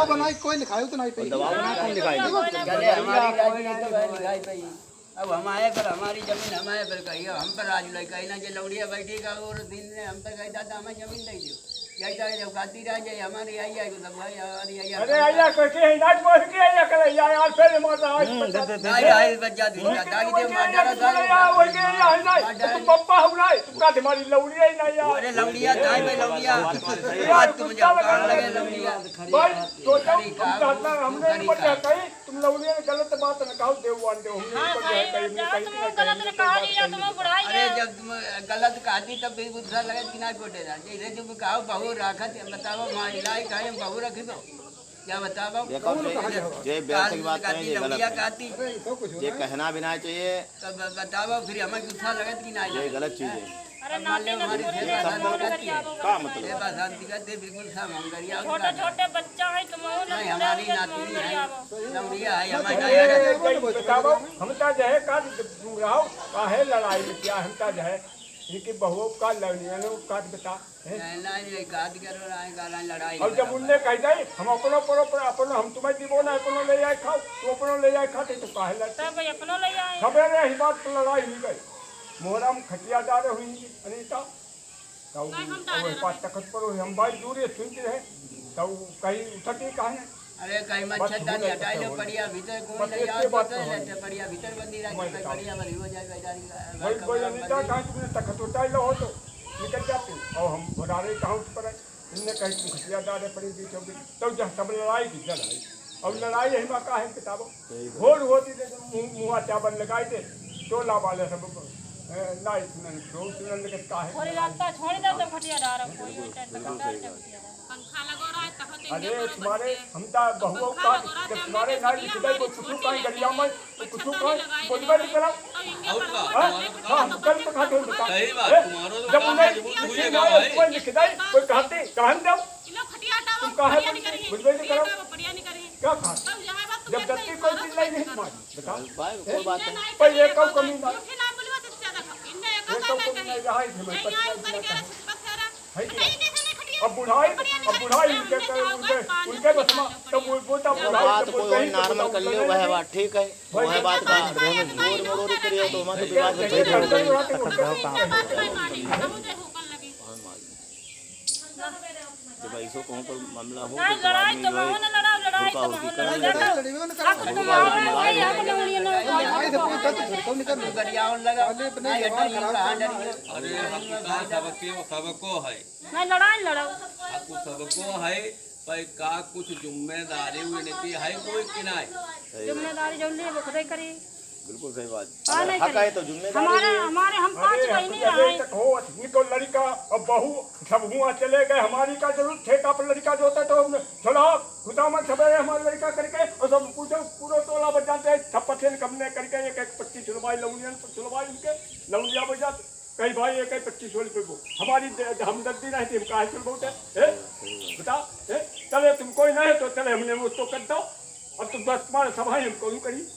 दबाव बनाई कोई लिखाई तो नहीं पे दबाव बना कौन लिखाई अब हमारे पर हमारी जमीन हमारे पर कही हम पर राज लग कही ना जो लौड़िया बैठी का और दिन ने हम पर कही दादा हमें जमीन दे दियो यही था जब गाती रह जाए हमारी आई आई तो भाई हमारी आई अरे आया करके नाच बोल के आया करे यार फिर मत आज नहीं आई बच्चा दी दागी दे मार डाला था वो के या नहीं तू पप्पा हो नहीं तू का तुम्हारी लौड़िया ही नहीं यार अरे लौड़िया दाई में लौड़िया बात तुम जब कान लगे लौड़िया भाई तो चाहता हमने ऊपर क्या कही तुम लौड़िया ने गलत बात न कहो देवान दे हमने ऊपर क्या कही गलत ने कहा दिया तुम बुढ़ाई अरे जब तुम गलत कहती तब भी गुस्सा लगे किनारे कोटे ना जैसे तुम कहो बहु राखत बताओ मां इलाई कायम बहु रखी दो क्या बताओ ये बेसिक बात है ये गलत कहती ये कहना भी ना चाहिए तब बताओ फिर हमें गुस्सा लगे कि ना ये गलत चीज है अरे नाते हमारी सेवा का मतलब सेवा शांति करते बिल्कुल सब हम करिए छोटे छोटे बच्चा है तुम नहीं हमारी नाती है लौड़िया है हमारी बताओ हम ता जो है का रहो काहे लड़ाई में क्या हम ता जो है इनकी बहुओं का लड़नियां का बता नहीं गाद करो ना गाला लड़ाई और जब उनने कह जाए हम अपनो अपनो हम तुम्हें दीबो ना अपनो ले आए खाओ तू अपनो ले आए खाते तो काहे लड़ते सब अपनो ले आए खबर है बात पर लड़ाई हुई गई मोहरम खटियादार हुई अनीता तो वो बात तखत पर हम भाई दूर सुनते रहे तो कहीं उठते कहा है अरे कहीं मच्छरदानी हटाई लो बढ़िया भीतर कोई नहीं यार बता लेते बढ़िया भीतर बंदी रह जाए बढ़िया भली हो जाए बेचारी भाई कोई अनीता कहीं तुमने तखत उठाई लो हो तो निकल जाते और हम भरारे काउंट पर इनने कहीं तुम खटियादार पड़ी बीच तो जब सब लड़ाई की लड़ाई और लड़ाई यही मौका है किताबों घोड़ होती थे मुँह चावल लगाई थे टोला वाले सब नाइट में रोज लगता है थोड़ी रास्ता छोड़ दे तो खटिया डाल कोई पंखा लगा रहा है तखत अरे तुम्हारे हम ता बहुओं का जब तुम्हारे नाइट लिखदाई को कुछ कहीं गलिया में कुछ कहीं बोलबे नहीं करा हां कल तो खाते हो सही बात तुम्हारो तो जब उन्हें मुझे कोई लिखदाई कोई कहते कहन दो किलो खटिया डालो तुम कहे बोलबे नहीं करो बढ़िया नहीं करें क्या खा तब यहां बात जब दत्ती कोई चीज नहीं तुम्हारी बताओ भाई कोई बात नहीं पर ये कब कमी ना फिर ना बोलवा तो ज्यादा इनने एक ये का कब मैं कमी नहीं रहा है मैं नहीं पता करके बसेरा है कि नहीं कैसे नहीं खटिया अब बुढ़ाई उनके बस में तब वो बोलता बुढ़ाई बात कोई और नॉर्मल कर लियो वह बात ठीक है वह बात का जोर मोर करियो तो मत विवाद में छेड़ जब ऐसो कहूं पर मामला हो नहीं लड़ाई तो हो ना लड़ाओ लड़ाई तो गरियाओं लगा अरे सबको है नहीं लड़ाई लड़ाओ सबको है पर का कुछ जिम्मेदारी हुई नहीं है कोई कि नहीं जिम्मेदारी जो ले वो खुद करी बिल्कुल सही बात हाँ, नहीं हक है तो जिम्मेदारी हमारे हम 5 महीने रहे हो निको लड़का अब बहू सब हुआ चले गए हमारी का जरूर ठेका पर लड़का जो होता तो चलो खुदा मन सवेरे हमारे लड़का करके और सब पूछो पूरा टोला बच जाते हैं सब पठेन कमने करके एक 25 रुपये लौनियन छुड़वाई उनके लौनिया बच जाते कई भाई एक 25 रुपये को हमारी हमदर्दी नहीं थी हम कहा चल बहुत है बता चले तुम कोई नहीं तो चले हमने उसको कर दो अब तुम बस तुम्हारे सभाई हम कौन करी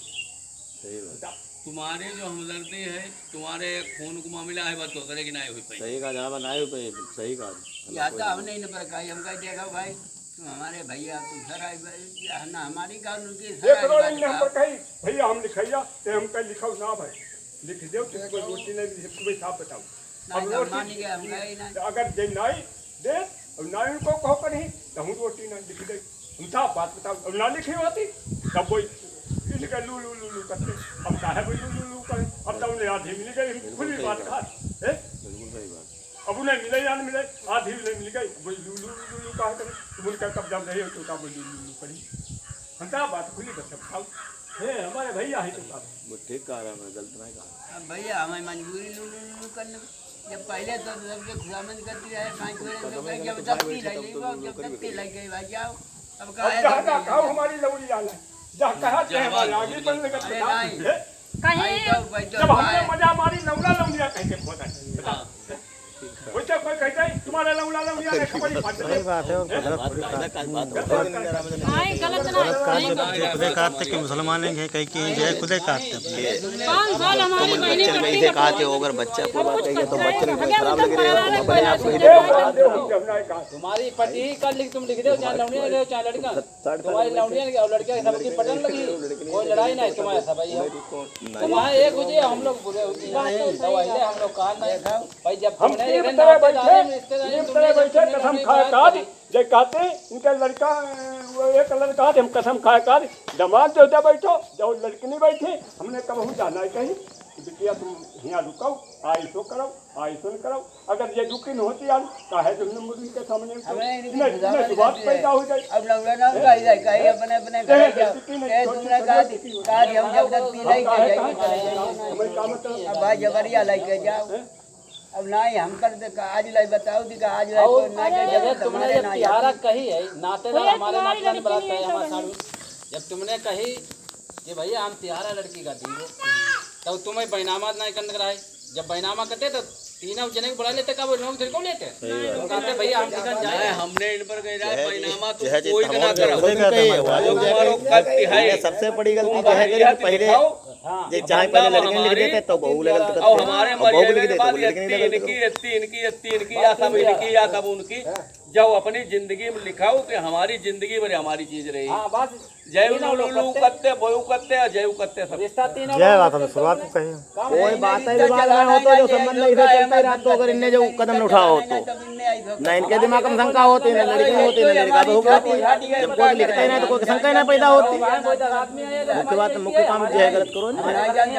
तुम्हारे जो हमदर्दी है तुम्हारे खून को मामला है बस दूसरे की नहीं हुई पाई सही का जवाब ना हो पे सही का या तो हमने इन पर कहा हम कह देखा भाई तुम हमारे भैया तुम सर ना हमारी कानून की देख लो इन हम पर कही भैया हम लिखैया ते हम कह लिखाओ ना भाई लिख दो तो कोई रोटी नहीं तुम्हें साफ बताओ अब मानी गए हम गए ना अगर जे नहीं दे अब ना उनको कहो करी तो हम रोटी नहीं लिख दे हम साफ बात बताओ अब ना लिखी होती तब वही इनका लू लू लू लू करते अब साहब लू लू लू करें अब तो उन्हें आधी मिल गई खुली बात खा बिल्कुल सही बात अब उन्हें मिले या नहीं मिले आधी नहीं मिल गई वही लू लू लू लू कहा करें तुम उनका कब्जा नहीं हो तो का लू लू लू करी हम क्या बात खुली बस खाओ है हमारे भैया है तो वो ठीक कह रहा मैं गलत नहीं कहा अब भैया हमें मजबूरी लू लू लू करने जब पहले तो सबके खुदामंद करती रहे 5 बजे जब दस्ती लग गई जब दस्ती लग गई भाई जाओ अब कहा खाओ हमारी लौड़ी आना जहाँ कहा आगे बढ़ने का कहीं जब हमने मजा मारी लौड़ा लौड़िया कह के खोदा वैसे कोई कहता है तुम्हारे लौड़ा लौड़िया ने खपड़ी फाड़ दे बात है और नहीं गलत ना खुदे काटते कि मुसलमान हैं कहीं की जो है खुदे काटते हैं। 5 साल हमारी बहनी बच्चे पट्टी इसे में कहा थे अगर बच्चा कोई बात कहेगा तो बच्चे को खराब लग रही है तो अपने आप को ही हमने कहा तुम्हारी पट्टी ही कल लिख तुम लिख दो चाहे लौंडिया लगे चाहे लड़का तुम्हारी लौंडिया लगे और लड़के सबकी पटन लगी कोई लड़ाई नहीं तुम्हारे सब भाई तुम्हारा एक हो जाए हम लोग बुरे होती हैं दवाई ले हम लोग कहा नहीं भाई जब हम तुमने तीन एक तरह नातेदारी बैठे में रिश्तेदारी तीन तुमने तरह बैठे कसम खाए काद जे कहते इनका लड़का वो एक लड़का हम कसम खाए काद दमाद जो बैठो जो लड़की नहीं बैठी हमने कब हम जाना है कहीं बिटिया तुम यहाँ रुको आई सो करो आई सुन करो अगर ये रुकी न होती यार काहे तुमने मुर्गी के सामने इन्हें बात पैदा हो जाए अब लौड़ा ना कहीं अपने अपने घर जाओ तुमने कहा हम जब तक पी नहीं के जाएंगे हमें काम मतलब अब भाई जबरिया लेके जाओ अब नहीं हम कर आज लाई बताओ दी आज लाई को ना के जब तुमने जब तिहारा कही है नातेदार हमारे नातेदार बरात है हमारे साथ जब तुमने कही कि भैया हम तिहारा लड़की का दी तब तुम्हें बैनामा नहीं करने कराए जब बैनामा करते तो तीनों जने को बुला लेते कब लोग तेरे को लेते तुम कहते भैया हम दिखा जाए हमने इन पर कह रहा बैनामा तो कोई ना करो सबसे बड़ी गलती जो है कि पहले जहाँ पहले लड़के लिख देते तो बहू लगते और हमारे मर्यादा के बाद इनकी या सब इनकी या सब उनकी जब अपनी जिंदगी में लिखाओ कि हमारी जिंदगी भर हमारी चीज रही हाँ बस जय लू करते बोयू करते और जय करते सब रिश्ता तीनों यह बात हमने शुरुआत में कही कोई बात है विवाद ना हो तो जो संबंध नहीं से चलता ही रात को अगर इनने जो कदम न उठाओ तो ना इनके दिमाग में शंका होती है ना लड़की में होती है ना लड़का बहू में होती है जब कोई लिखता ही नहीं तो कोई शंका ही ना पैदा होती मुख्य बात मुख्य काम जो है गलत करो ना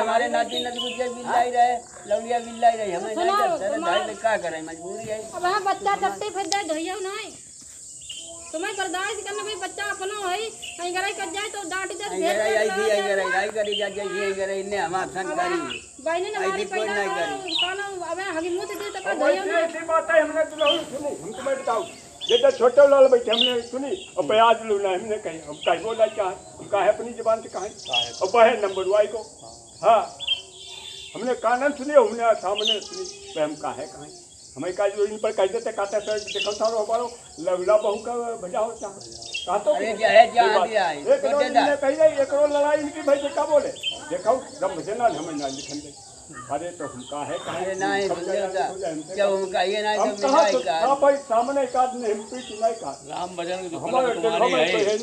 हमारे नाती नतगुजर बिल्लाई रहे लौड़िया बिल्लाई रहे हमें नहीं करते भाई क्या करें मजबूरी है अब हाँ बच्चा टट्टी फिर धोइयो नहीं तुम्हें बर्दाश्त करना भाई बच्चा अपनो है कहीं गराई कर जाए तो डांट दे आई करी जा ये करे इन्हें हमार संकारी बहने ने हमारी पैदा खाना अब हगी मुंह से दे तो धोइयो हमने नहीं ऐसी बात है हमने तो सुनी हम तुम्हें बताओ ये तो छोटे लाल बैठे हमने सुनी और प्याज लूना हमने कही हम कहीं बोला क्या हम कहा अपनी जुबान से कहें और बहे नंबर वाई को हाँ हमने कानन सुनी हमने सामने सुनी हम कहा कहें हमें का जो इन पर कह देते कहते तो देखो सारो हमारो लवला बहू का भजा होता कहा तो अरे क्या है क्या दिया है एक रोज ने कही जाए एक रोज लड़ाई इनकी भाई क्या बोले देखो जब मुझे ना हमें ना लिखन दे अरे तो हम का है अरे नहीं जब हम कहिए ना हम तो कहा मिठाई का हां भाई सामने का ने हम पीछ नहीं का राम भजन की हमारे तुम्हारी है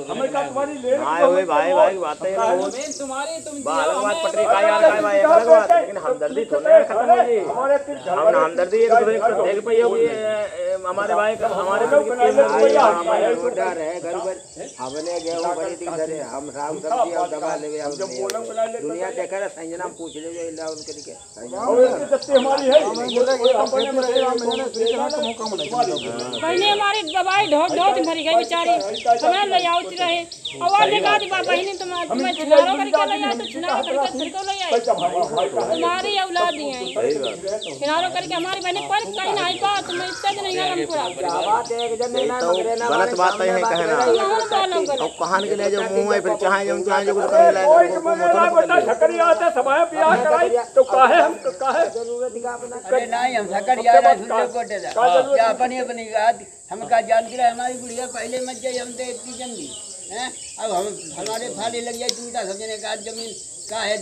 हमें का तुम्हारी ले हाँ ओए भाई भाई बातें जमीन तुम्हारी तुम अलग बात पटरी का यार का भाई अलग बात लेकिन हमदर्दी थोड़ी ना खत्म होगी हमारे फिर हम हमदर्दी एक दूसरे को देख पाई होगी हमारे भाई का हमारे को डर है घर पर हमने गेहूं बड़ी दिन धरे हम राम सब्जी और दवा लेवे हम दुनिया देखा संजना पूछ ले जो इल्ला उनके लिए और ये जत्ती हमारी है अपने में बहने हमारी दवाई ढोक ढोक मरी गई बेचारी हमें ले आओ रहे और देखा दी बहने तुम्हें छुनारो करके ले आओ तो छुनारो करके फिर को ले आई तुम्हारी औलाद ही है छुनारो करके हमारी बहने पर कहीं नहीं पा तुम्हें इतना नहीं है पूरा बात है कि जब नहीं तो गलत बात है कहना और कहान के लिए जो मुंह है फिर चाहे जो कुछ कर ले बता ठकरिया आते सभाए बियाह कराई तो काहे हम काहे अरे नहीं हम सकर यार सुनले कोटे दा क्या अपनी अपनी बात हम का जानती रहे हमारी बुढ़िया पहले मत जाए हम तो इतनी जंगी हैं अब हम हमारे फाले लग जाए टूटा समझने का जमीन का है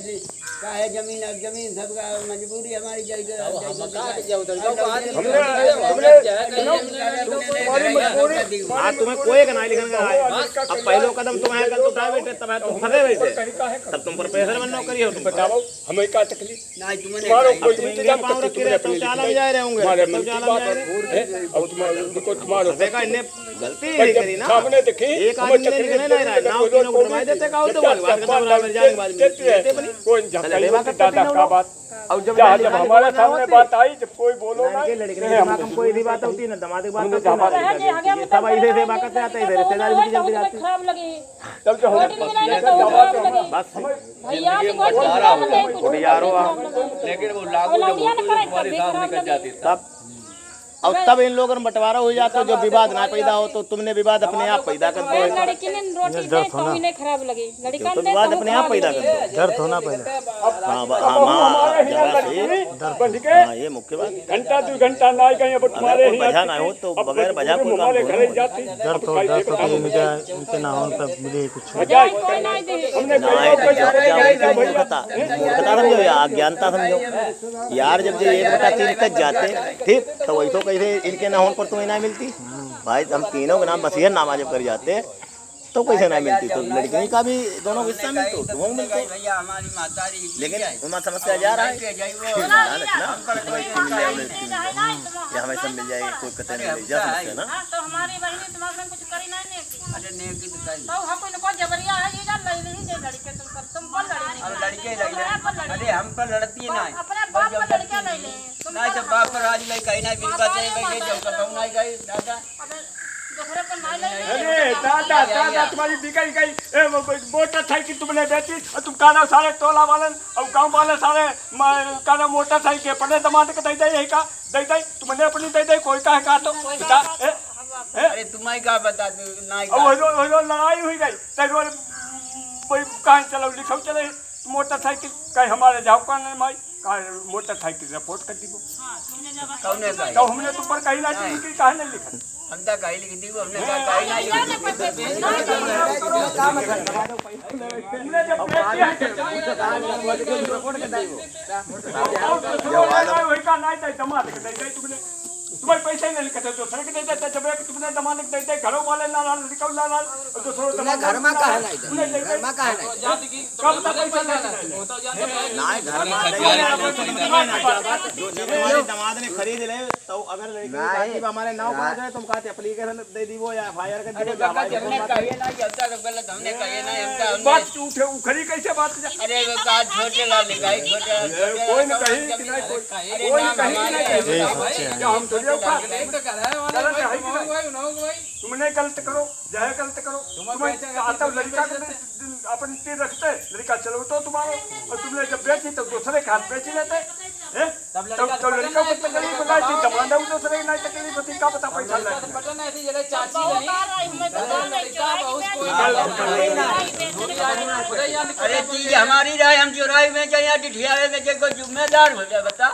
जमीन अब जमीन सबका मजबूरी हमारी हाँ तुम्हें कोई का नहीं लिखने का है अब पहलो कदम तुम्हें कल उठाए बैठे तब तुम फंसे बैठे तब तुम प्रोफेसर बनना करिए तुम बताओ हमें क्या तकलीफ नहीं तुम्हारा कोई तुम इंतजाम पाँव रखे रहे तुम चाला में जा रहे होंगे हमारे तुम मन की चाला में बात जा रहे है और तुम्हारे तुम्हारे देखा इन्हें गलती नहीं करी ना सामने देखी एक आदमी ने लिखने नहीं रहा नाव तीनों को घुमाई देते का होते बोल बात का बराबर जाने के बाद देते बनी कोई झटका दादा का बात और जब हमारे सामने बात आई जब कोई बोलो ना लड़के के दिमाग में कोई भी बात होती है ना दमाद की बात होती है सब ऐसे से बात करते आते हैं रिश्तेदारी भी जल्दी जाती खराब लगी तब जो बस भैया की बहुत खराब लगी यारो लेकिन वो लागू जब होती तो तुम्हारी सांस निकल जाती तब और तब इन लोगों में बंटवारा हो जाता, जो विवाद ना पैदा हो, तो तुमने विवाद अपने आप पैदा कर दो। लड़की ने रोटी दे तो इन्हें खराब लगी, लड़का तो ने विवाद अपने आप पैदा कर दो। दर्द होना पहले। हाँ, ये मुख्य बात। घंटा 2 घंटा ना गए अब तुम्हारे अगर कोई वजह ना हो तो बगैर वजह कोई काम घर करो। जाती दर्द तो इनके ना होने पर मिले कुछ। जाए कोई नहीं दे। हमने ना है तो क्या मूर्खता समझो या अज्ञानता समझो यार। जब 1/3 तक जाते ठीक, तो वही तो कैसे इनके ना होने पर तुम्हें ना मिलती भाई। हम तीनों के नाम बसीहर नामा जब कर जाते तो कैसे ना मिलती, तो लड़की का भी दोनों को हिस्सा मिलते, तुम्हें मिलते। भैया हमारी मातारी लेकिन तुम्हारा समस्या जा रहा है या हमें सब मिल जाएगी, कोई कतई नहीं जा समस्या ना। तो हमारी बहनी तुम्हारे कुछ करी नहीं ने। अरे नेकी तो करी। तो हम को जबरिया है ये जा ले नहीं दे लड़के तुम पर लड़ी। अब लड़के लगे, अरे हम पर लड़ती ना अपने बाप पर लड़के नहीं ले। नहीं तो बाप पर आज नहीं कहीं नहीं बिल्कुल नहीं गई, जब कहूं नहीं गई दादा। दूसरे पर नहीं ले। अरे दादा तुम्हारी बिकाई गई मोटरसाइकिल तुमने बेची और तुम कहना सारे टोला वाले और गांव वाले सारे कहना मोटरसाइकिल पड़े दमाद के दे यही का दे तुमने अपनी दे कोई का है का तो बता। अरे तुम्हारी का बता दो नहीं का। वो लड़ाई हुई गई तो कहीं चलो लिखो चले मोटरसाइकिल कहीं हमारे जाओ का नहीं माई मोटरसाइकिल रिपोर्ट कर दी। कौने का तो हमने तुम पर कहीं ना लिखी कहीं नहीं लिखा। हम तो कहीं लिख दी, हमने कहा कहीं नहीं तुमने जब वही का नहीं दे दमाद के दे तुमने तुम्हारे पैसे नहीं लिखते तो सड़क दे देते जब तुमने दमाद दे दे घरों वाले ना निकल ना तो थोड़ा दमाद घर में का है नहीं घर में का है नहीं कब तक पैसा नहीं हमारे दमाद ने खरीद ले तो अगर लड़की हमारे नाव का जाए तुम कहते एप्लीकेशन दे दी वो या एफआईआर कर दी। हमने कहे ना कि अब तक गलत हमने कहे ना हम बात उठे उखड़ी कैसे बात। अरे वो का छोटे लाल लिखाई छोटे कोई न कहीं कोई न कहीं क्या हम थोड़ी तुमने गलत करो जय गलत करो तुम्हें आता लड़का अपन तीर रखते लड़का चलो तो तुम्हारा और तुमने जब बेची तो दूसरे के हाथ बेची लेते तो लड़का को तकलीफ बताई थी दबाना दूसरे नहीं तकलीफ होती का पता पैसा अरे चीज हमारी रहे हम चुराई में जाए डिठियावे में जाए कोई जिम्मेदार हो जाए बता।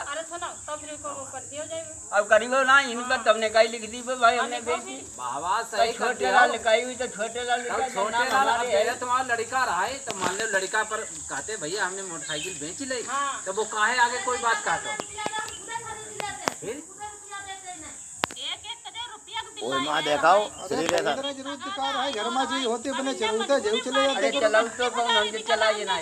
अब करीबो ना इन पर तुमने कहीं लिख दी भाई हमने बेची बाबा सही छोटे लाल लिखाई हुई तो छोटे लाल छोटे लाल अब पहले तुम्हारा लड़का रहा है तो मान लो लड़का पर कहते भैया हमने मोटरसाइकिल बेच ली तो वो काहे आगे कोई बात काटो ओए मां देखाओ शरीर ऐसा जरूर दिकार है घर में जी होते बने जरूरत है जेऊ चले जाते। अरे चलाऊ तो कौन हमके चलाई ना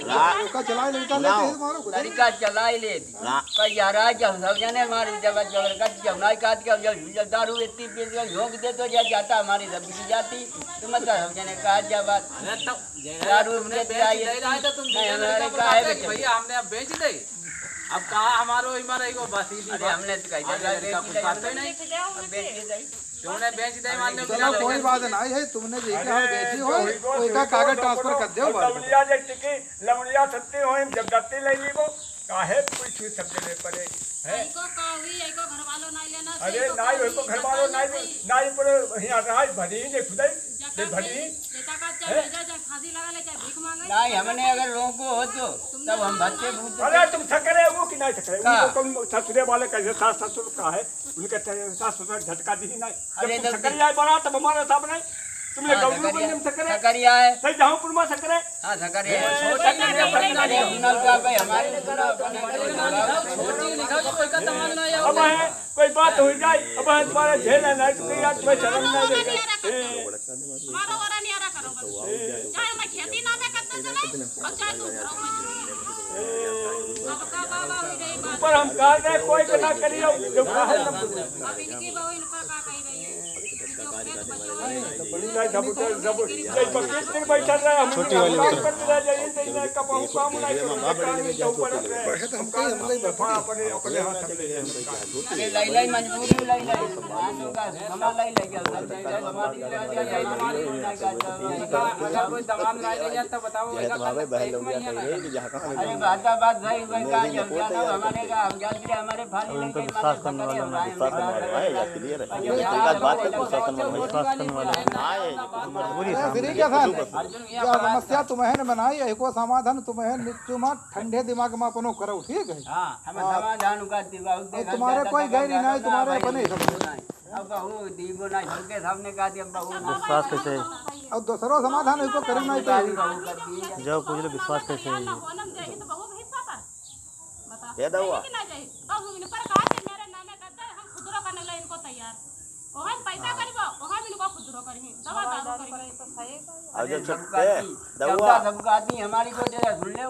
का चलाए लेता लेते हैं मारो खुद लड़का चलाई ले पर यार जब सब जने मारी जब जबरदस्त जब नाई काट के जब दारू इतनी पी के झोंक दे तो जाता हमारी सब की जाती तो मतलब सब जने कहा जा बात दारू हमने दिया तो तुम भैया हमने अब बेच दी अब कहा हमारो इमर एगो बस अरे हमने तो कही तुमने बेच दे मान लो चलो कोई बात नहीं है तुमने जी के बेची हो कोई का कागज ट्रांसफर कर दो लमड़िया जैसे कि लमड़िया सत्ती हो जब दत्ती ले ली वो काहे कुछ सब जगह पड़े है अरे नाई हो को घर वालों नाई पर यहाँ रहा भरी ने खुदाई ये भरी नहीं हमने अगर लोगों को हो तो तब हम बच्चे पूछते। अरे तुम सकरे वो कि नहीं सकरे उनको तुम ससुरे वाले कैसे सास ससुर का है उनके सास ससुर झटका दी नहीं अरे जब सकरे आए बड़ा तब हमारा साहब नहीं तुमने गौरू को नियम सकरे सकरिया है सही जहाँपुर में सकरे हाँ सकरिया है सुनल का भाई हमारे अब है कोई बात हो जाए अब है तुम्हारा झेल है नहीं तो यार तुम्हें शर्म नहीं देगा मारो वाला नहीं आ रहा करो चाहे मैं खेती ना में करते चले और चाहे तू ऊपर हम कहा गए कोई ना करियो जो कहा अब इनकी बहू इन पर का कही रही है छोटी वाली अरे लाई मजबूरी लाई आनो का हमारा लाई अगर कोई दमाद ला ले जाए तो बताओ अरे बात भाई भाई का हमारे का हम जानते हैं हमारे फाली लेके विश्वास करने वाला समस्या तुम्हें न बनाई एको समाधान तुम्हें निचुमा ठंडे दिमाग में अपनो करो ठीक है। हां हम समाधान का दिमाग देखा तुम्हारे कोई गैर नहीं तुम्हारे अपने अब बहु दीबो ना सबके सामने का दिया बहु विश्वास कैसे और दूसरो समाधान इसको करना ही चाहिए। जब पूछ लो विश्वास कैसे है ये दवा अब जब छुट्टे दवा सबका आदमी हमारी को जरा सुन ले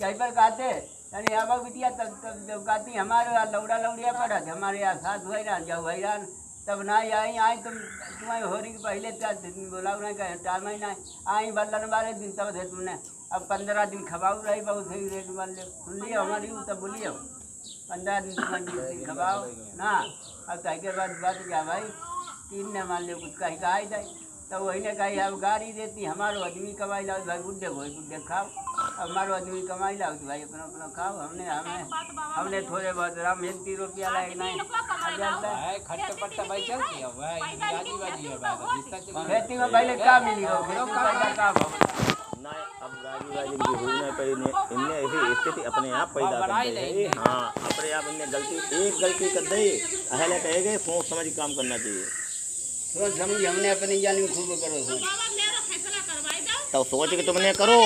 यहीं पर कहते यानी अब बिटिया तब जब कहती हमारे लौड़ा लौड़िया पड़ा हमारे यहाँ साथ हुई ना जब हैरान तब ना आई तुम्हारी होरी के पहले बोला टाइम ही ना आई बदलन बारे दिन तब थे तुमने अब 15 दिन खबाऊ रही बहुत सही रेट मान ले सुन लियो हमारी तब बोलियो 15 दिन खबाओ ना अब कह के बाद बात क्या भाई 3 ने मान लियो कुछ कहीं का आई जाए तो वही ने कही अब गाड़ी देती हमारो आदमी कमाई लाओ भाई गुड्डे खाओ हमारो आदमी कमाई लाओ भाई अपना अपना खाओ हमने थोड़े बहुत राम 1 रुपया लाए नहीं खट्टा भाई चलती है भाई खेती में पहले क्या मिली हो ना अब राजी की हुई ना पे इनने ऐसी स्थिति अपने आप पैदा कर दी है। हाँ अपने आप इनने गलती कर दी अहले कहे गए सोच समझ काम करना चाहिए सोच समझ हमने अपनी जान में खूब करो तो सोच के तुमने करो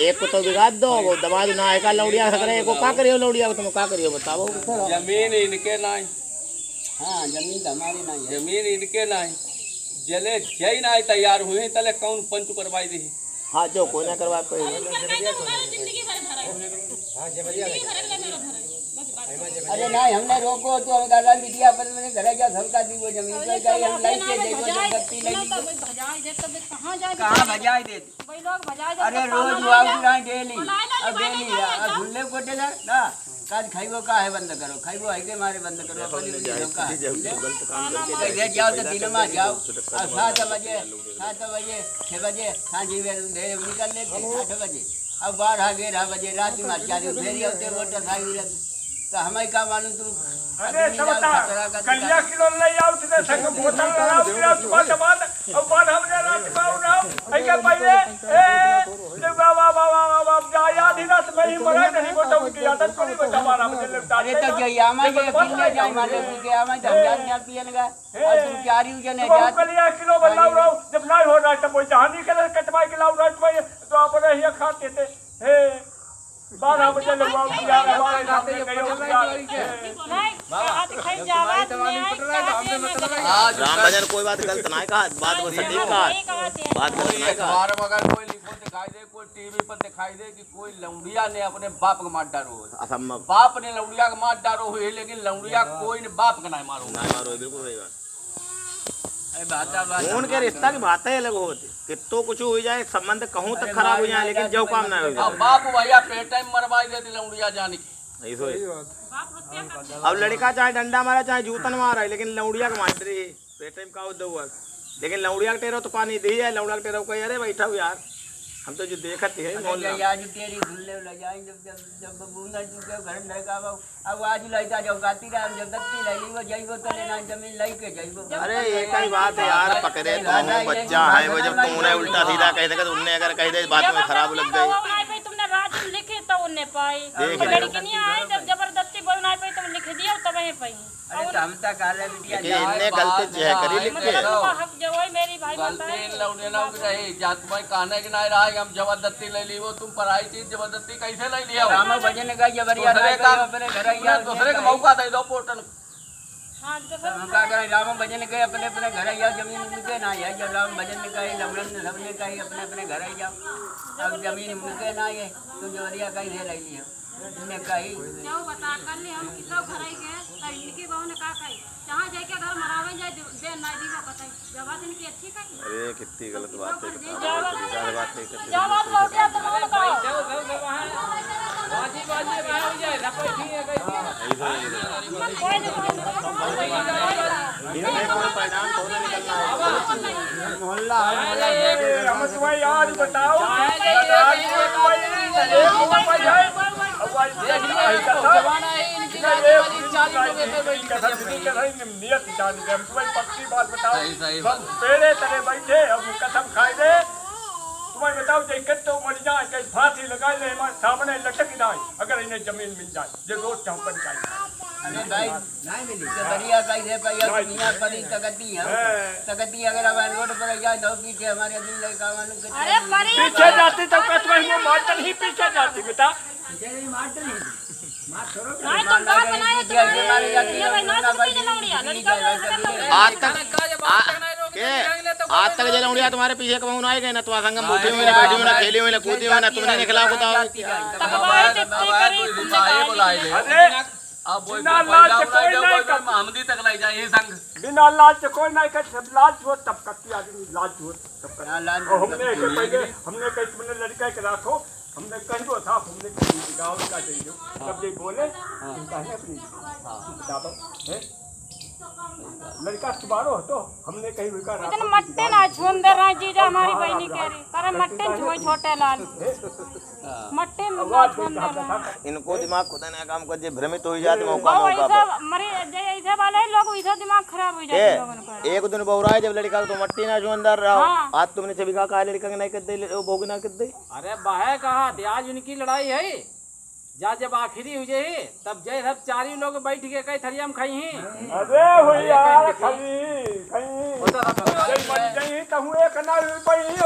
एक को तो बिगाड़ दो वो दबा दो ना एका लौड़िया खतरे को का करियो लौड़िया तुम का करियो बताओ जमीन इनके नहीं। हाँ जमीन तो हमारी नहीं है जमीन इनके नहीं जले जय ना तैयार हुए तले कौन पंच करवाई दी। हाँ जो कोई ना करवा पाए अरे नहीं हमने रोको तो हम गाला मीडिया पर मैंने घर जा सबका दी वो जमीन पे गई हम लाई के देबो जबरदस्ती लाई कहां भजाई देते अरे रोज आओ ना डेली अब डेली अब झुल्ले कोटे ना काज खाइबो का है बंद करो खाइबो है के मारे बंद करो अपनी भी का है जाओ तो दिन में जाओ 7 बजे 6 बजे सांझी में निकल लेते 8 बजे अब 12 बजे रात में 4 फेरी होते मोटर साइकिल तो हमें का मालूम तुम अरे सब कलिया किलो ले आओ ते संग बोतल लगाओ फिर सुबह बाद अब बाद हमने रात में उठाओ आई के पहले ए बाबा जाया दिनस में ही मरे नहीं बोतो की आदत को नहीं बता मारा मुझे लगता अरे तो ये आमा ये पीने जाए मारे के आमा धमजान क्या पियन का और तुम क्या रही जने जा कलिया किलो बल्लाओ रहो जब नहीं हो रहा तो कोई जहानी के कटवाई के लाओ रात में तो अपने ही खाते थे हे 12 बजे लगवाओ दिया हमारे नाते ये राम भजन कोई बात गलत ना कहा बात वो सटीक कहा बात गलत ना कहा अगर कोई लिखो दिखाई दे कोई टीवी पर दिखाई दे कि कोई लौड़िया ने अपने बाप को मार डालो असंभव बाप ने लौड़िया को मार डालो हुई लेकिन लौड़िया कोई ने बाप का नहीं मारो बिल्कुल सही बात बात खून के रिश्ता की बातें अलग होती कितो कुछ हो जाए संबंध कहूं तक खराब हो जाए लेकिन जो काम ना हो जाए बाप भैया पेट टाइम मरवाई देती लौड़िया जाने की अब लड़का चाहे डंडा मारा चाहे जूतन मारा है लेकिन लौड़िया का मार रही पेट टाइम का दो लेकिन लौड़िया का टेरो तो पानी दी है लौड़ा का टेरो कही अरे बैठा हो यार हम तो जो देखते हैं आज तेरी धुल्ले ले जाए जब बूंदा के घर लड़का अब आज लइता जो गाती रहा जब दत्ती ले ली वो जाइबो तो लेना जमीन लई के जाइबो अरे एक ही बात है यार पकड़े तो बच्चा है वो जब तुमने उल्टा सीधा कह देगा तो उनने अगर कह दे बात में खराब लग गई तुमने रात लिखे तो उन्ने पाई लड़की नहीं आई जब जबरदस्ती बोलना पाई तुम लिख दिया तब वहीं पाई अरे तो हम तक काले बिटिया इनने गलती है करी लिख के हक जो है मेरी भाई गलती लौड़े ना रही जात भाई कहने की नहीं रहा हम जबरदस्ती ले ली वो तुम पराई चीज जबरदस्ती कैसे ले लिया राम भजन का जबरिया दूसरे का मौका दे दो पोटन हाँ तो हम का करें राम भजन के अपने अपने घर जाओ जमीन उनके ना है जब राम भजन कहे लवण सबने कहे अपने अपने घर जाओ अब जमीन उनके ना है तो जोरिया कहीं ले ले लियो इन्हें कही जाओ बता कर ले हम किसो घर आई गए तो इनकी बहू ने का कही जहाँ जाके घर मरावे जाए दे ना दीवा बताई जवाब इनकी अच्छी कही अरे कितनी गलत बात है जब आप लौट गया तो कौन कहो बाजी बाजी वहाँ हो जाए रपई ठीक है कैसे कोई नहीं इनमें कोई परिणाम तो नहीं निकलना है मोहल्ला हम तुम्हें आज बताओ जमाना है इनकी नियत जान के हम तुम्हें पक्की बात बताओ पेड़े तले बैठे अब कसम खाए दे तुम्हें बताओ जे कत्तो मर जाए के फांसी लगा ले हमारे सामने लटक जाए अगर इन्हें जमीन मिल जाए ये रोज चौपन चाहिए अरे भाई नहीं मिली तो बढ़िया कैसे पैया दुनिया परी तकती है तकती अगर हमारे रोड पर जाए तो पीछे हमारे दिल लगा वालों के अरे परी पीछे जाती तो तुम्हें मारकर ही पीछे जाती बेटा मारते नहीं नहीं तुम बात बनाए तो ये भाई ना सुनती जलौड़िया लड़का आज तक आज तक जे लौंडिया तुम्हारे पीछे कमाऊन आए गए ना तुम्हारे संग में उठी हुई ना बैठी हुई ना खेली हुई ना कूदी हुई ना तुमने निकला बताओ बिना लाल से कोई नहीं कर हमदी तक लाई जाए ये संग बिना लाल से कोई नहीं कर सब लाल हो तब करती आदमी लाल हो तब कर हमने कहीं तुमने लड़का के रखो हमने कहीं तो था हमने गाँव का चाहिए तब ये बोले अपनी लड़का तुम्हारो हो तो हमने कहीं इतने मट्टे ना छुंदर रहा जीजा हमारी बहनी कह रही अरे मट्टे छुए छोटे लाल मट्टे में छुंदर इनको दिमाग खुदा ने काम कर जे भ्रमित हो जाते मौका मौका पर मरे ऐसे वाले लोग ऐसा दिमाग खराब हो जाते लोगों का एक दिन बहुराए जब लड़का तो मट्टी ना जो अंदर रहा आज तुमने छवि कहा लड़का नहीं कर दे भोग ना कर दे अरे बाहे कहा आज उनकी लड़ाई है जा जब आखिरी हुई है तब जय सब चारी लोग बैठ के कई थरिया में खाई हैं अरे हुई यार खाली कहीं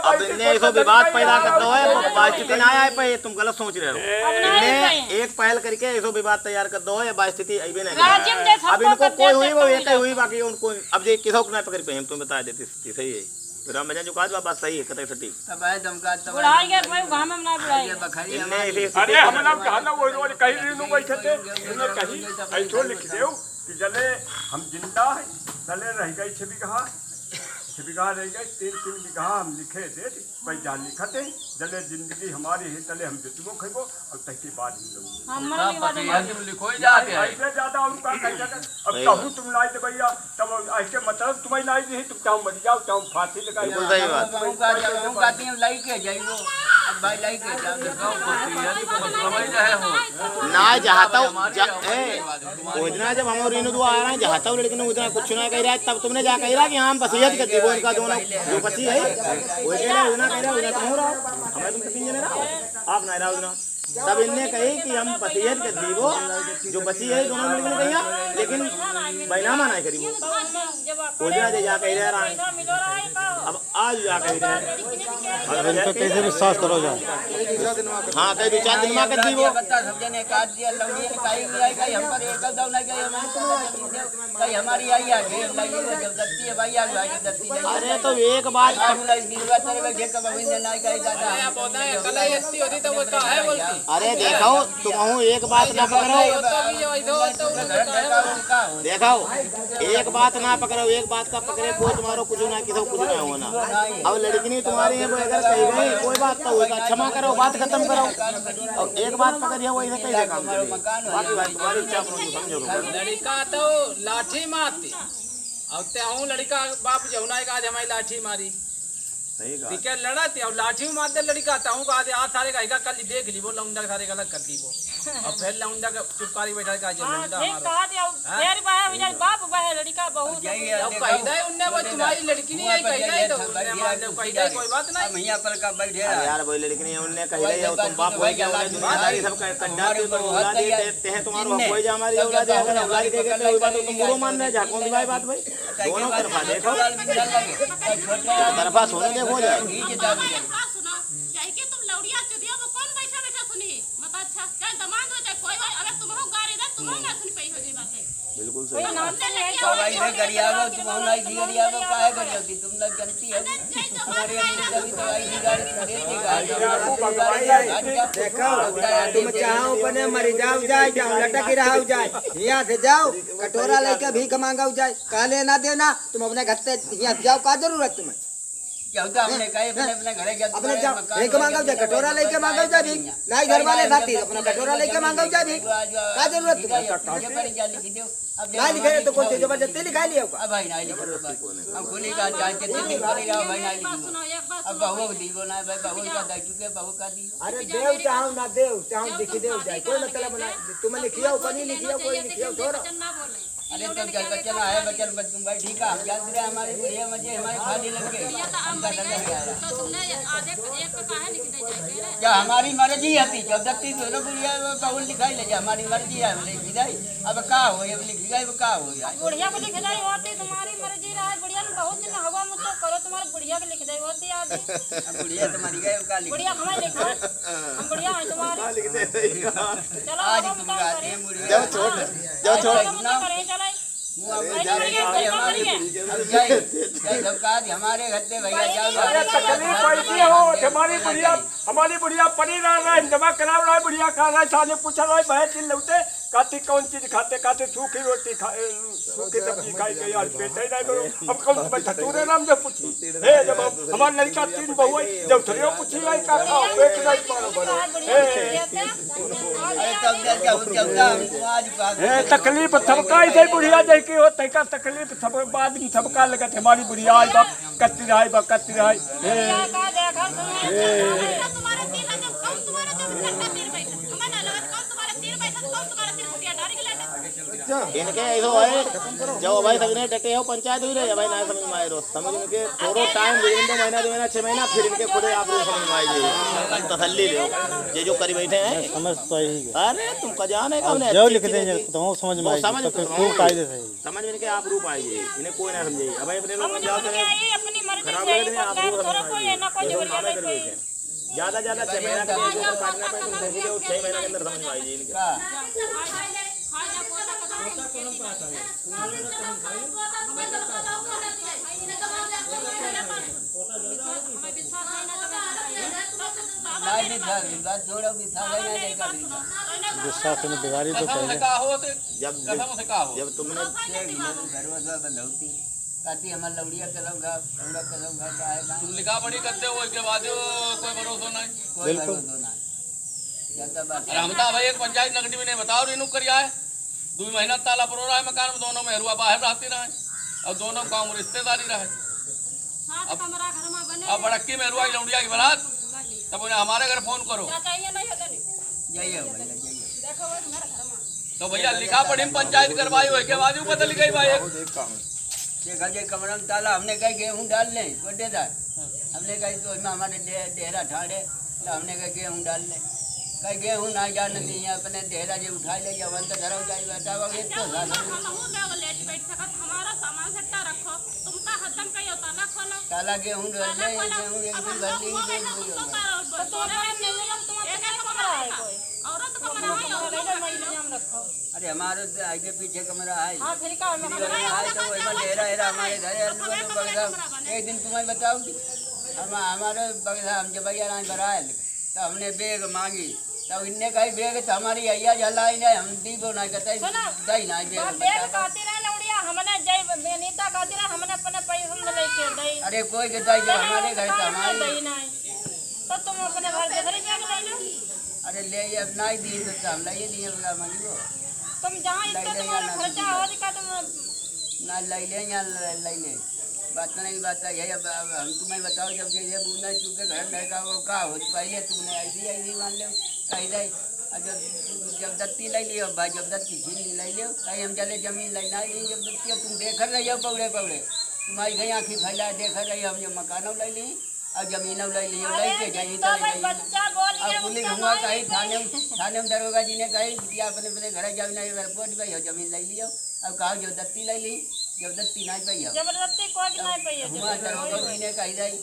अब इनने ऐसा विवाद पैदा करता है परिस्थिति ना आए पे तुम गलत सोच रहे हो इनने एक पहल करके ऐसा विवाद तैयार कर दो है परिस्थिति अभी नहीं अब इनको कोई हुई वो एक ही हुई बाकी उनको अब ये किसको ना पकड़ पे हम तुम बता देते सही है राम भजन जो काज बात सही है कतई सटीक तब है दमका तब बुढ़ाई के भाई गांव में ना बुढ़ाई ये बखरी इनने हमारी अरे हम ना कहना वो रोज कहीं रीनू बैठे थे इन्हें कहीं ऐसो लिख दो कि जले हम जिंदा है जले रह गई 6 बीघा रह गई 3 बीघा हम लिखे थे भाई जान लिखते जले जिंदगी हमारी है तले हम जितनो खेबो और तक बाद हम लिखो ही जाते हैं ऐसे ज्यादा उनका कहीं जगह अब कहूँ तुम लाई दे भैया तब ऐसे मतलब तुम्हें लाई नहीं तुम चाहो मर जाओ चाहो फांसी लगाई बिल्कुल सही बात कहूँ कहती हूँ लाई के जाइयो अब भाई लाई के जाओ ना चाहता हूँ उतना जब हम रीनू दुआ आ रहे हैं चाहता हूँ लेकिन उतना कुछ ना कह रहा है तब तुमने जा कह रहा कि हम वसीयत कर दी वो इनका दोनों जो बची है वो कह रहा उतना कह रहा उतना तुम हो रहा हमें तुम तीन जने रहो आप ना रहो उतना तब इनने कही कि हम वसीयत कर दी वो जो बची है दोनों मिलकर कहिया लेकिन बैनामा नहीं करी वो उतना जा कह रहा है अब आज जा कह रहे हैं इन पे कैसे विश्वास करो जाए हाँ कई 2-4 दिन में कर दी वो सब जने काट दिया लौड़ी कहीं नहीं आई कहीं हम पर एक दो नहीं गई कहीं हमारी आई आ गई जबरदस्ती है भाई आ गई जबरदस्ती अरे तो एक बात अरे देखो तुम एक बात ना पकड़ो देखो एक बात ना पकड़ो एक बात का पकड़े कोई तुम्हारो कुछ ना किसी कुछ ना होना अब लड़की नहीं तुम्हारी है वो अगर कही गई कोई बात तो होगा क्षमा करो बात खत्म करो और एक बात पकड़िए वो ऐसे कैसे काम करेगी बाकी बात तुम्हारी इच्छा करो समझो लड़का तो लाठी मारती अब ते हूँ लड़का बाप जो ना आज हमारी लाठी मारी सही कहा ठीक है लड़ाती और लाठी मार दे लड़का था हूँ कहा आज सारे का कल देख ली वो लौंडा सारे का अलग कर दी वो और फिर लौंडा का चुपकारी बैठा का जो लौंडा हमारा देर बाहे हो जाए बाप बाहे लड़का बहुत अब कही दे उनने वो तुम्हारी लड़की नहीं आई कही दे तो कही दे कोई बात नहीं भैया पर का बैठे यार वही लड़की नहीं उनने कही रही है तुम बाप हो गया दुनियादारी सब कड्डा के तो औलाद देते हैं तुम्हारो कोई जा हमारी औलाद अगर औलाद के कहते हो बात तुम बुरो मान रहे झाकों की बात भाई दोनों तरफा देखो तरफा सोने देखो जाए तुम लौड़िया चुदिया वो कौन बैठा बैठा सुनी मत अच्छा चाहे दमाद हो जाए कोई अगर तुम हो गाड़ी दे तुम ना सुन पई हो जी बात बिल्कुल कोई नाम तो नहीं है तो भाई रे गरियाबो तुम नहीं थी गरियाबो काहे गरियाबी तुम लोग जानती हो हमारे अंदर कभी तो आई गाड़ी देती गाड़ी देखो तुम चाहो बने मरी जाओ जाए जाओ लटक ही रहा जाए यहाँ से जाओ कटोरा लेके भीख मांगाओ जाए काले ना देना तुम अपने घर से यहाँ से जाओ का जरूरत तुम्हें क्या होता हमने कहे अपने घरे जा अपने जाओ भीख मांगाओ जाए कटोरा लेके मांगाओ जाए भीख नहीं घर वाले साथी अपना कटोरा लेके मांगाओ जाए भीख का जरूरत तुम्हें नहीं लिखे तो कोई जबरदस्ती लिखा लिया अब भाई नहीं लिखो हम खुली का जानते थे नहीं करी रहा भाई नहीं लिखो अब बहू दीवो ना भाई बहू का दे चुके बहू का दी अरे देव चाहो ना देव चाहो दिखी देव जाए कोई मतलब ना तुम्हें लिखिया ऊपर नहीं लिखिया कोई लिखिया छोड़ो अरे तो जब बच्चन आए बच्चन तुम भाई ठीक है हम जानते रहे हमारे बुढ़िया मजे हमारे खाली लग गए क्या हमारी मर्जी है जब तक बुढ़िया बहुल लिखाई ले हमारी मर्जी है लिखी जाए अब का हो लिखी जाए का हो जाए बुढ़िया को लिख जाए होती तुम्हारी मर्जी रहा बुढ़िया ने बहुत दिन हवा मुझको करो तुम्हारे बुढ़िया के लिख जाए होती आदमी बुढ़िया तुम्हारी गए का लिख बुढ़िया हमें लिखो हम बुढ़िया हैं तुम्हारी चलो आज तुम आते हैं बुढ़िया जाओ छोड़ जाओ छोड़ हमारे घर पे भैया जाओ तकलीफ ऐसी हो हमारी बुढ़िया पड़ी रहा है जमा करा रहा है बुढ़िया खा रहा है साले पूछा रहा है भैया चिल्ल लौटे काती कौन चीज खाते काते सूखी रोटी सूखी सब्जी खाई गई आज पेट ही नहीं करो अब कौन मैं ठटूरे नाम जब पूछी हे जब हमारे लड़का 3 बहू है जब थरियो पूछी नहीं का खाओ पेट नहीं मारो बड़े हे तकलीफ सबका ऐसे बुढ़िया जैसी हो तैका तकलीफ सब बाद में सबका लगत हमारी बुढ़िया आज बाप कत्ती रहा इनके ऐसा है जब भाई सगने डटे हो पंचायत हुई रहे भाई ना समझ में आए रो समझ इनके थोड़ा टाइम दे दो महीना 2 महीना 6 महीना फिर इनके खुद आप लोग समझ में आएगी तसल्ली लो ये जो करी बैठे हैं समझ तो ही अरे तुम का जाने कब ने जो लिख देंगे तो समझ में आएगी समझ खूब कायदे से समझ में इनके आप रूप आएगी इन्हें कोई ना समझेगी अब अपने लोग जाओ अपनी मर्जी से आप कोई ना कोई जबरदस्ती ज्यादा 6 महीना का जो काटना पे तुम देखिए 6 महीना के अंदर समझ में आएगी इनके गुस्सा तुमने बिगाड़ी तो पहले जब तुमने काती हमारे लौड़िया करूँगा तुम लिखा पढ़ी करते हो इसके बाद कोई भरोसा नहीं कोई भरोसा नहीं अरे हम तो भाई एक पंचायत नगदी में नहीं बताओ रेनू करिया है 2 महीना ताला परो रहा है मकान में दोनों में हरुआ बाहर रहती रहे और दोनों गाँव में रिश्तेदारी रहे अब बड़क्की में हरुआ की लौड़िया की बारात तब उन्हें हमारे घर फोन करो तो भैया लिखा पढ़ी में पंचायत करवाई हो के बाद बदल गई भाई देखा जे कमरा में ताला हमने कहा गेहूँ डाल लें गोटेदार हमने कहा तो इसमें हमारे डेहरा ठाड़े तो हमने कहा गेहूँ डाल लें कहीं गेहूँ ना जाने दिए अपने डेहरा जो उठा ले जाओ अंत धरा जाए बैठा हुआ एक तो ताला गेहूँ डाल ले गेहूँ एक दिन भर ली अरे हमारे आगे पीछे कमरा है तो डेरा हेरा हमारे घर एक दिन तुम्हें बताऊंगी हमारे बगैर हम जब भैया बराए तो हमने बेग मांगी तो इनने कही बेग तो हमारी अय्या जलाई नहीं हम दीबो नहीं कहते दई नहीं बेग हमने जय नेता खातिर हमने अपने पैसा में लेके दई अरे कोई के दई जब हमारे घर तो हमारी तो तुम अपने घर के खरीद ले लो अरे ले अब नहीं दी तो हम ले लिए मांगियो तुम जहाँ इसका तुम्हारा खर्चा हो दिखा तुम ना ले या ले बात नहीं बात है अब हम तुम्हें बताओ जब ये बूंदा चुके घर नहीं का वो का हो पहले तुमने ऐसी मान लो कही दे जब दत्ती ले लियो भाई जब दत्ती छीन ले लियो कहीं हम चले जमीन लेना ही जब दत्ती तुम देख रही हो पौड़े तुम्हारी गई आँखी फैला देख रही हम जो मकानों ले ली और जमीनों ले ली लेके गई तो अब पुलिस हुआ कही थाने में दरोगा जी ने कही या अपने घर जाओ रिपोर्ट पे हो जमीन ले लियो अब कहा जो दत्ती ले ली जब दत्ती नहीं पई जबरदस्ती कोई नहीं पई हुआ दरोगा जी ने कही दई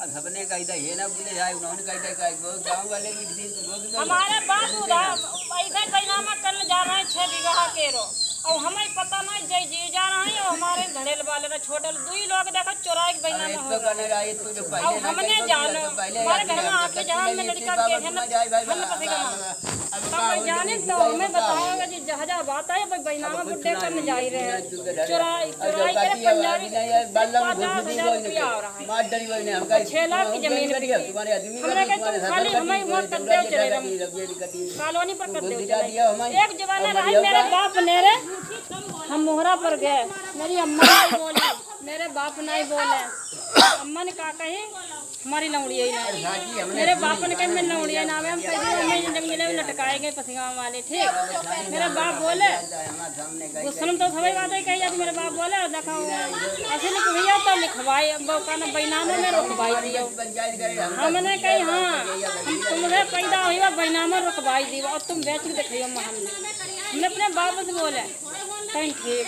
अब सबने कही दई ये ना पुलिस आए उन्होंने कही दई गाँव वाले की हमारे बाबू इधर बैनामा करने जा रहे हैं 6 बीघा केरो और हमें पता नहीं जय जी जा रहे हैं और हमारे धड़ेल वाले ना छोटे दुई लोग देखो चुराई के बैना में हो गए। और हमने जानो हमारे घर में आके जहाँ में लड़का के है ना हम पसेगा तब जाने तो हमें बताओगे जी जहाँ बात है भाई बैना में बुड्ढे करने जा रहे हैं चुराई के पंजाबी 50,000 रुपया हो रहा है 6 लाख की जमीन हमने कहा तुम खाली हमें वहाँ कर दे चले कॉलोनी पर कर दे एक जमाना रहा मेरे बाप ने रे हम मोहरा पर गए मेरी अम्मा नहीं बोली मेरे बाप नहीं बोले अम्मा ने कहा कही हमारी लौड़िया ही नहीं मेरे बाप ने कही मैं लौड़िया ना हम कहीं जंगले में लटकाए गए पसीगांव वाले ठीक मेरे बाप बोले गुस्सा तो सभी बातें कही जाती मेरे बाप बोले देखो ऐसे लिख भैया तो लिखवाई कहना बैनामा में रुकवाई दियो हमने कही हाँ तुमसे पैदा हुई बैनामा रुकवाई दी और तुम बेच के दिखाइयो हमने अपने बाप से बोले कहीं ठीक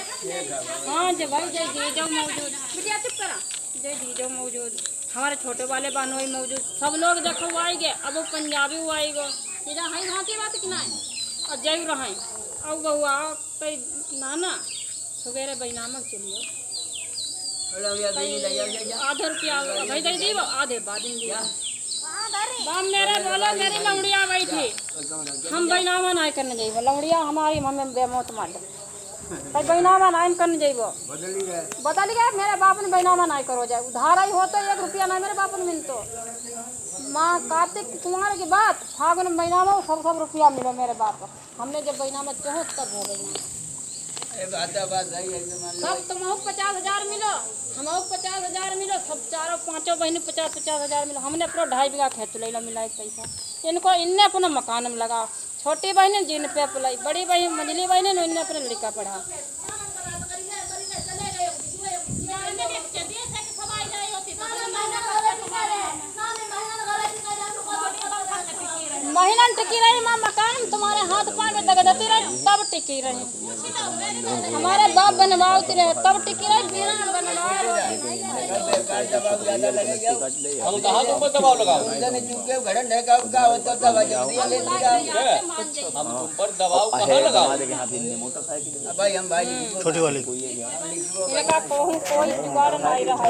हाँ जय भाई जय जी जो मौजूद बिटिया चुप करा जय जी जो मौजूद हमारे छोटे वाले बहनोई मौजूद सब लोग देखो वो आई गए अब वो पंजाबी वो आई गो तेरा हाई वहाँ की बात किना है और जय रहा अब बहुआ कई नाना सवेरे बैनामक चलियो आधा रुपया भाई दे दी आधे बाद में दिया बाम मेरे बोलो मेरी लौड़िया बैठी हम बैनामा नहीं करने जाइए लौड़िया हमारी मम्मी बेमौत मार भाई बैनामा नहीं करने जाइए बदल गया मेरे बाप ने बैनामा नहीं करो जाए उधार ही हो तो 1 रुपया नहीं मेरे बाप ने मिलतो माँ कार्तिक कुमार की बात फागुन बैनामा सब रुपया मिलो मेरे बाप हमने जब बैनामा चाहो तब हो गई सब तुमको 50,000 मिलो हमको 50,000 मिलो सब चारों पांचों बहनों 50,000 मिलो हमने अपना 2.5 बीघा खेत ले मिला एक पैसा इनको इनने अपना मकान में लगा छोटी बहन जिन पे पलाई बड़ी बहन मंझली बहन इनने अपने लड़का पढ़ा महीना टिकी रही माँ मकान तुम्हारे हाथ पाँव में दगदती रही तब टिकी रही हमारे बाप बनवाती रहे तब टिकी रही बिना हम कहाँ तुम पर दबाव लगाओ हम तुम पर दबाव कहाँ लगाओ छोटी वाली कोई जुगाड़ नहीं रहा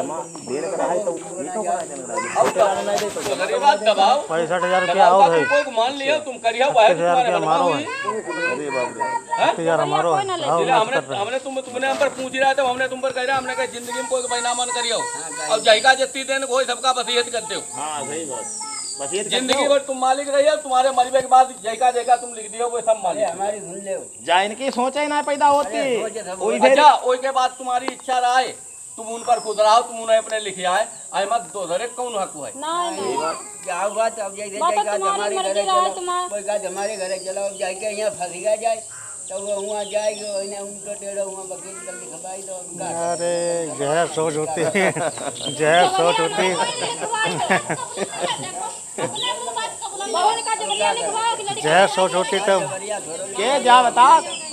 दबाव 65,000 रुपया और है कोई मान लिया तुम करिया हुआ है 65,000 मारो है 65,000 मारो है तुमने हम पर पूछ रहा था हमने तुम पर कह रहा हमने कहा जिंदगी में कोई बैनामा न करियो और जयका जत्ती देने कोई सबका वसीयत करते हो हाँ सही बात जिंदगी भर तुम मालिक रही हो तुम्हारे मरने के बाद जयका जयका तुम लिख दियो वो सब मालिक हमारी सुन ले जा इनकी सोच ही ना पैदा होती अच्छा उसके बाद तुम्हारी इच्छा रहा है तुम उन पर खुद रहो तुम उन्हें अपने लिखे आए अहमद दो धरे कौन हक है क्या बात अब जैसे हमारे घरे चलो कोई बात हमारे घरे चलो अब जाके यहाँ फंस गया जाए तो वो वहाँ जाएगी उनको टेढ़ो वहाँ वकील कर लिखवाई तो अरे जहर सोच होती है जहर सोच होती जहर सोच होती तब के जा बता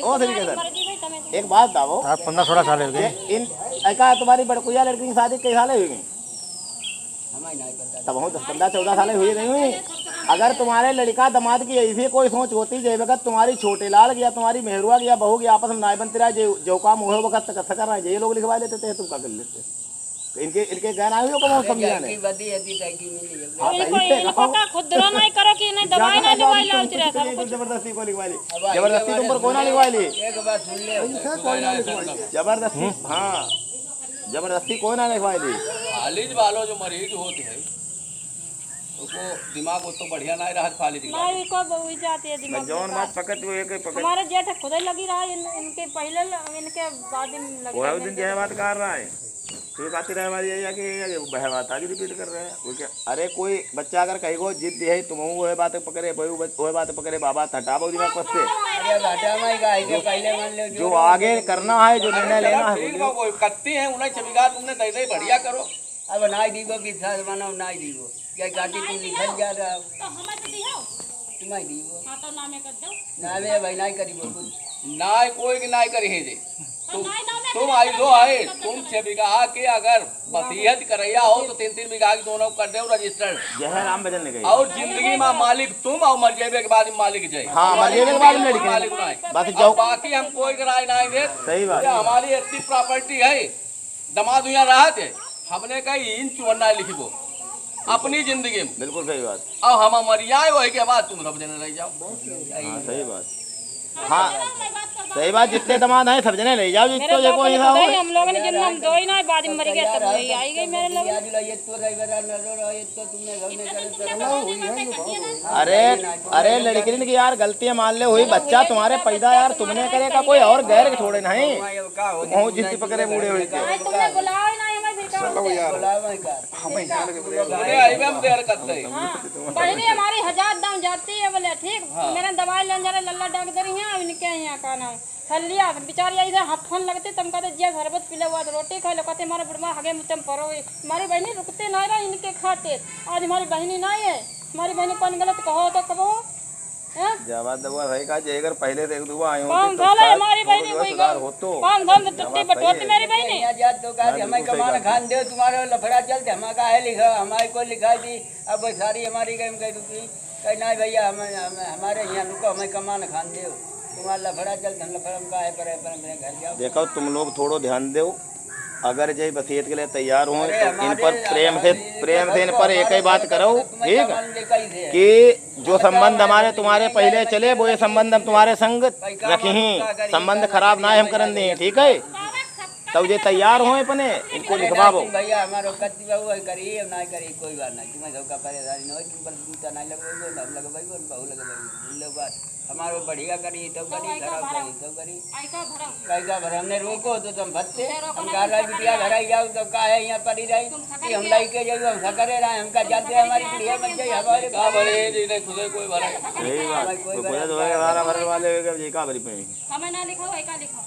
ओ तरीके सर एक बात बताओ आप 15-16 साल हो गए इन ऐसा तुम्हारी बड़कुया लड़की की शादी कई साल हुई तब हूँ 10-15-14 साल हुई नहीं हुई अगर तुम्हारे लड़का दामाद की ऐसी कोई सोच होती जय वक्त तुम्हारी छोटे लाल गया तुम्हारी मेहरुआ गया बहू गया आपस में नाय बनते रहा जो काम हुए वक्त कर रहा है ये लोग लिखवा लेते थे तुम क्या कर लेते इनके गहना हुई को समझा नहीं खुदरा नहीं करो कि नहीं दवाई नहीं लिखवाई लालच रहता है जबरदस्ती को लिखवा ली जबरदस्ती तुम पर कौन लिखवा ली एक बात सुन ले जबरदस्ती हाँ जबरदस्ती कौन ना लिखवा ली फालिज वालों जो मरीज होते हैं उसको दिमाग वो तो बढ़िया नहीं रहा फालिज नहीं को बहु जाती है दिमाग जौन बात पकड़ तू एक पकड़ हमारे जेठ खुद ही लगी रहा इनके पहले इनके बाद लगी वो दिन जो बात कर रहा है तो बात रहे हमारी यही कि बात आगे रिपीट कर रहे हैं अरे कोई बच्चा अगर कहीं को जिद है तुम वो बात पकड़े वो बात पकड़े बाबा हटाओ दिमाग पर से जो आगे करना है जो निर्णय लेना है करती है उन्हें छविगा तुमने दे दे बढ़िया करो अब नाई दीबो विश्वास बनाओ नाई दीबो क्या काटी तुम निकल जा रहा हो तो हमें तो दियो तुम्हारी दीबो हां तो नामे कर दो नामे भाई नाई करी बोल नाई कोई की नाई करी है जे तुम आई दो आए तुम 6 बीघा के अगर बसीयत करैया हो तो 3-3 बीघा की दोनों कर दे रजिस्टर्ड। जय राम भजन ने गई और जिंदगी में मालिक तुम और मर जाए के बाद मालिक जय। हाँ मर जाने के बाद में लड़की मालिक नहीं बस और जाओ बाकी हम कोई कराए नहीं दे। सही बात ये हमारी इतनी प्रॉपर्टी है दमाद यहाँ रहा थे हमने कही इन चुवन्ना लिखबो अपनी जिंदगी में बिल्कुल सही बात अब हम मर जाए वही के बाद तुम सब जने रह जाओ। हाँ सही बात हाँ सही बात जितने दमाद हैं सब जने ले जाओ मेरे जितने बाप कोई ने ऐसा हो बताई हम लोगों ने जिन हम दो ही ना बाद में मर गया तब वही आई गई मेरे लोग ये तो ड्राइवर न रो ये तो तुमने घर में करे अरे अरे लड़की ने कि यार गलती मान ले हुई बच्चा तुम्हारे पैदा यार तुमने करेगा कोई और गैर के थोड़े नहीं वो जिसकी पकड़े बूढ़े हुए थे तुमने बुलाओ ही नहीं हमें फिर चलो यार हमें जाने के लिए उन्हें आई में हम देर करते हैं। बहनी हमारी 1000 दाम जाती है बोले ठीक मेरा दवाई लेने जा रहे लल्ला डॉक्टर यहाँ इनके यहाँ का नाम खा लिया बेचारी इधर हाथ फोन लगते तुम कहते जिया शरबत पी ले हुआ रोटी खा लो कहते हमारे बुढ़मा हगे मुझे परो हमारी बहनी रुकते नहीं रहा इनके खाते आज हमारी बहनी नहीं है हमारी बहनी कौन गलत कहो तो कहो जवाब दवा सही कहा जे अगर पहले से एक दुआ आई कौन होती साला हमारी बहनी तो कोई सुधार हो तो कौन धन टट्टी बटोती मेरी बहनी यहाँ जा तो कहा हमें कमान खान दे तुम्हारा लफड़ा चलते हमारा काहे लिखा हमारे को लिखा थी अब सारी हमारी कहीं कहीं रुकी कहीं नहीं भैया हमारे यहाँ रुको हमें कमान खान दे तुम्हारा लफड़ा चलते हम लफड़ा में काहे पर घर जाओ। देखो तुम लोग थोड़ो ध्यान दो अगर जय वसीयत के लिए तैयार हो तो इन पर प्रेम से इन पर एक ही बात करो ठीक कि जो संबंध हमारे तुम्हारे पहले चले वो ये संबंध हम तुम्हारे संग रखे हैं संबंध खराब ना हम करन दें ठीक है तब ये तैयार हो अपने इनको लिखवाओ भैया हमारो कत्ती बहु है करी ना करी कोई बात नहीं तुम्हें सबका परेशानी न हो तुम पर जूता नहीं लगवाइबो हम लगवाइबो बहु लगवाइबो लो बात हमारो बढ़िया करी तो करी खराब करी तो करी कई का भर हमने रोको तो तुम भत्ते हम घर रही बिटिया घर आई जाओ तो का है यहाँ पड़ी रही कि हम लाई के जाइए हम सकरे रहे हमका जाते हमारी बिटिया मत जाइए हमारे का भरे जी ने खुद कोई भरा सही बात कोई तो सारा भरने वाले जी का भरी पे हमें ना लिखो ऐका लिखो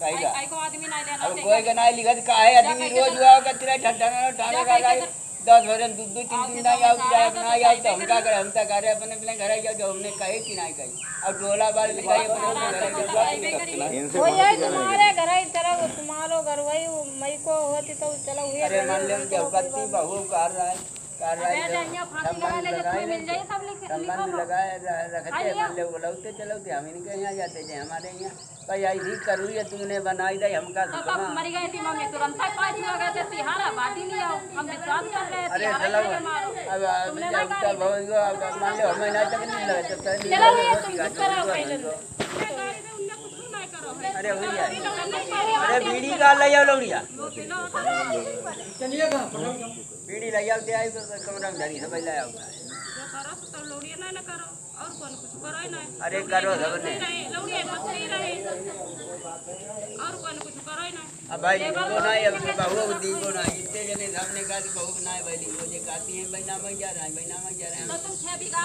कहेगा आई को आदमी नहीं लेना अब कोई का नहीं लिखत का है आदमी रोज हुआ का तेरा ठंडा ठाणे का रहा 10 भरन दूध 2-3 दिन नहीं आउट जाए अपना आई तो हम का करे हम तक करे अपने घर आई जाओ हमने कहे कि नहीं कही अब टोला बाल लिखाई अपने घर इनसे वो ये तुम्हारे घर ही तरह तुम्हारो घर वही मई को होती तो चलो हुए अरे मान ले कि कत्ती बहु कर रहा है संबंध लगाए रखते मान ले बोलते चलते हम इनके यहाँ जाते हैं हमारे यहाँ भाई ऐसी करूँ ये तुमने बनाई दे हमका मर गई थी मम्मी तुरंत 5 लोग गए थे तिहारा बाटी नहीं आओ हम विश्वास कर रहे अरे चलो अब मान लो हमें नहीं तक नहीं लगे तो चलो ये तुम चुप करो पहले अरे हो जाए अरे बीड़ी का ले जाओ लौड़िया बीड़ी ले जाओ आई कमरा में धरी सब ले आओ और कौन कुछ करो ही नहीं अरे करो सबने लौड़िया बकरी रहे और कौन कुछ करो ही नहीं अब भाई दीपो नहीं अब बहु दीपो नहीं इतने जने सामने का बहु नहीं भाई दीपो जे कहती है बहना में जा रहा है बहना में जा रहा है तो तुम 6 बीघा